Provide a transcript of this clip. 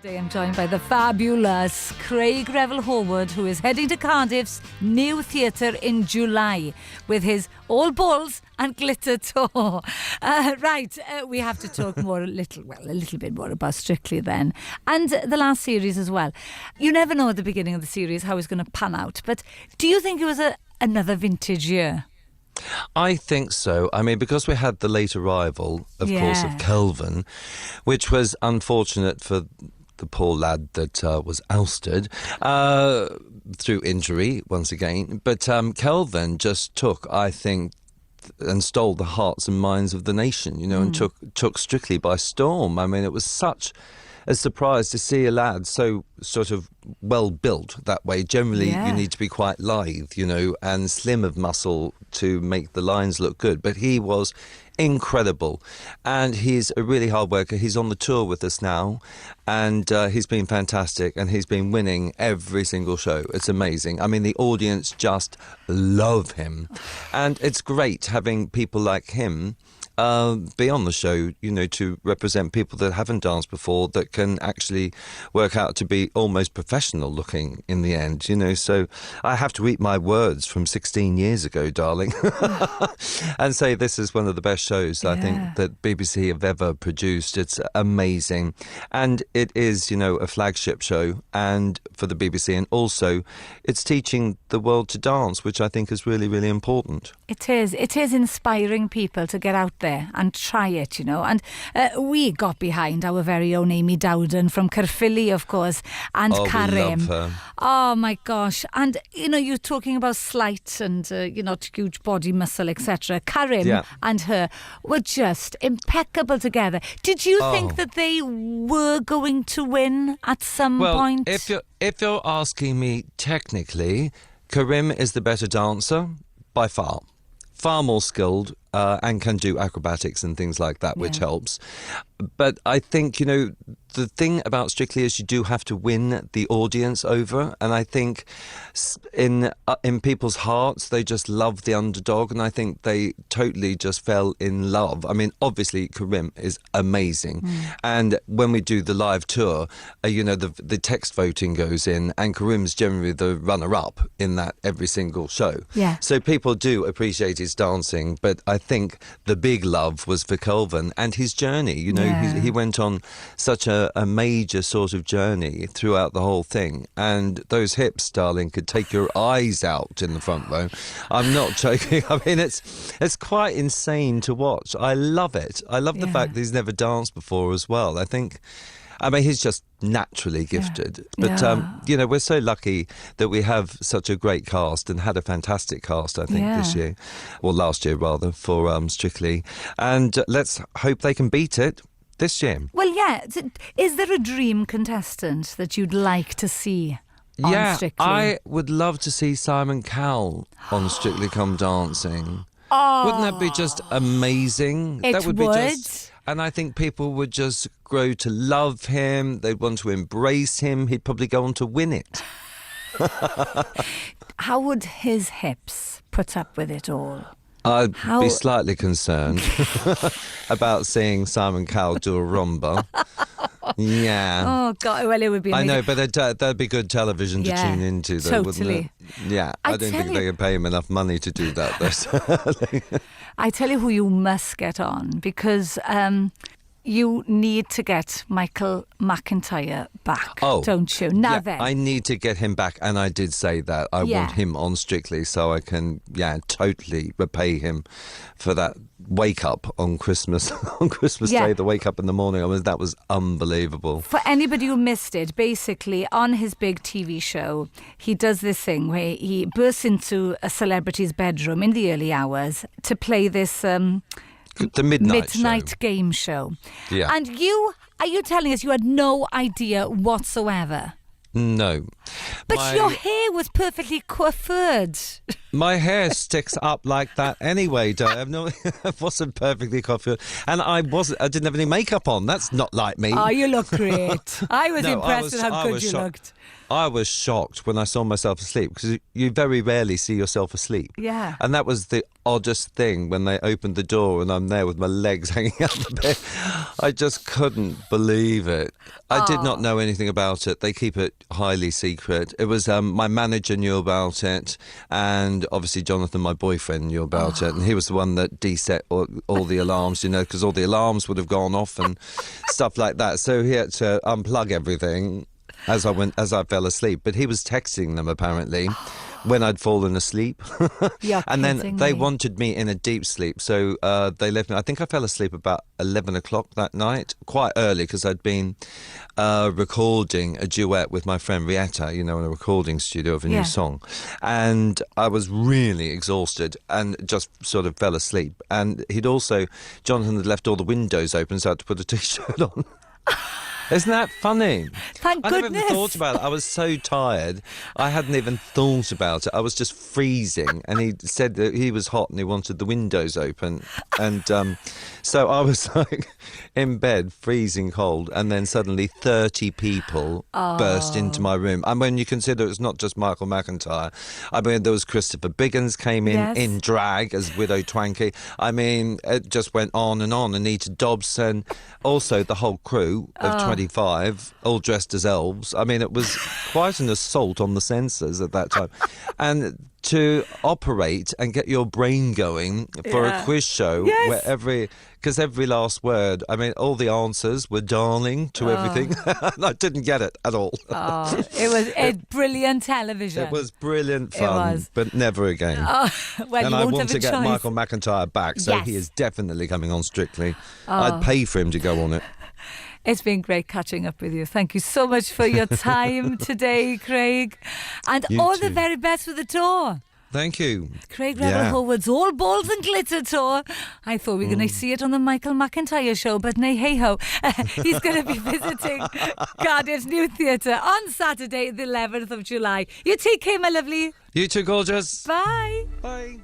Today I'm joined by the fabulous Revel Horwood, who is heading to Cardiff's new theatre in July with his All Balls and Glitter tour. We have to talk a little bit more about Strictly then. And the last series as well. You never know at the beginning of the series how it's going to pan out, but do you think it was another vintage year? I think so. I mean, because we had the late arrival, of course, of Kelvin, which was unfortunate for the poor lad that was ousted through injury once again. But Kelvin just took, I think, and stole the hearts and minds of the nation, and took Strictly by storm. I mean, it was such a surprise to see a lad so sort of well built that way. Generally, you need to be quite lithe, and slim of muscle to make the lines look good. But he was incredible, and he's a really hard worker. He's on the tour with us now, and he's been fantastic, and he's been winning every single show. It's amazing. I mean, the audience just love him, and it's great having people like him be on the show, to represent people that haven't danced before, that can actually work out to be almost professional looking in the end, So I have to eat my words from 16 years ago, darling, and say this is one of the best shows I think that BBC have ever produced. It's amazing. And it is, a flagship show and for the BBC, and also it's teaching the world to dance, which I think is really, really important. It is inspiring people to get out there and try it, and we got behind our very own Amy Dowden from Caerphilly, of course, and Karim. We love her. Oh my gosh. And you're talking about slight and huge body muscle, etc. Karim and her were just impeccable together. Did you think that they were going to win at some point? If you're asking me technically, Karim is the better dancer by far more skilled, and can do acrobatics and things like that, which helps. But I think, the thing about Strictly is you do have to win the audience over. And I think in people's hearts, they just love the underdog. And I think they totally just fell in love. I mean, obviously, Karim is amazing. And when we do the live tour, the text voting goes in, and Karim's generally the runner-up in that every single show. Yeah. So people do appreciate his dancing. But I think the big love was for Kelvin and his journey. He went on such a major sort of journey throughout the whole thing, and those hips, darling, could take your eyes out in the front row. I'm not joking. I mean, it's quite insane to watch. I love it. I love the fact that he's never danced before as well. I mean, he's just naturally gifted. But, we're so lucky that we have such a great cast, and had a fantastic cast, I think, this year. Well, last year, rather, for Strictly. And let's hope they can beat it this year. Well, is there a dream contestant that you'd like to see on Strictly? I would love to see Simon Cowell on Strictly Come Dancing. Wouldn't that be just amazing? That would be and I think people would just grow to love him. They'd want to embrace him. He'd probably go on to win it. How would his hips put up with it all? I'd be slightly concerned about seeing Simon Cowell do a rumba. Yeah. Oh, God. Well, it would be amazing. I know, but that'd be good television to tune into, though, wouldn't it? Yeah. I don't think they could pay him enough money to do that, though. I tell you who you must get on, because you need to get Michael McIntyre back, don't you? Now then. I need to get him back, and I did say that. I want him on Strictly so I can, totally repay him for that wake up on Christmas Day, the wake up in the morning. I mean, that was unbelievable. For anybody who missed it, basically, on his big TV show, he does this thing where he bursts into a celebrity's bedroom in the early hours to play this the midnight game show. Yeah. And are you telling us you had no idea whatsoever No. But your hair was perfectly coiffured. My hair sticks up like that anyway, Dave. No, it wasn't perfectly coiffed. And I didn't have any makeup on. That's not like me. Oh, you look great. I was No, impressed with how good you looked. I was shocked when I saw myself asleep because you very rarely see yourself asleep. Yeah. And that was the oddest thing when they opened the door and I'm there with my legs hanging out the bed. I just couldn't believe it. I did not know anything about it. They keep it highly secret. It was my manager knew about it, and obviously Jonathan, my boyfriend, knew about it, and he was the one that de-set all the alarms, you know, because all the alarms would have gone off and stuff like that. So he had to unplug everything as I fell asleep. But he was texting them apparently when I'd fallen asleep. And then they wanted me in a deep sleep, so they left me. I think I fell asleep about 11 o'clock that night, quite early, because I'd been recording a duet with my friend Rietta, you know, in a recording studio of a new song. And I was really exhausted and just sort of fell asleep. And Jonathan had left all the windows open, so I had to put a T-shirt on. Isn't that funny? Thank goodness. I never even thought about it. I was so tired. I hadn't even thought about it. I was just freezing. And he said that he was hot and he wanted the windows open. And so I was like in bed, freezing cold. And then suddenly 30 people burst into my room. And when you consider it's not just Michael McIntyre. I mean, there was Christopher Biggins came in drag as Widow Twankey. I mean, it just went on. Anita Dobson. Also, the whole crew of 25, all dressed as elves. I mean, it was quite an assault on the senses at that time. And to operate and get your brain going for a quiz show where every last word, I mean, all the answers were darling to everything. And I didn't get it at all. It was brilliant television. It was brilliant fun, but never again. Well, and you I won't want have to a get choice. Michael McIntyre back, so he is definitely coming on Strictly. I'd pay for him to go on it. It's been great catching up with you. Thank you so much for your time today, Craig. And all the very best for the tour. Thank you. Craig Revel Horwood's All Balls and Glitter tour. I thought we were going to see it on the Michael McIntyre show, but nay, hey-ho. He's going to be visiting Cardiff's New Theatre on Saturday, the 11th of July. You take care, my lovely. You too, gorgeous. Bye. Bye.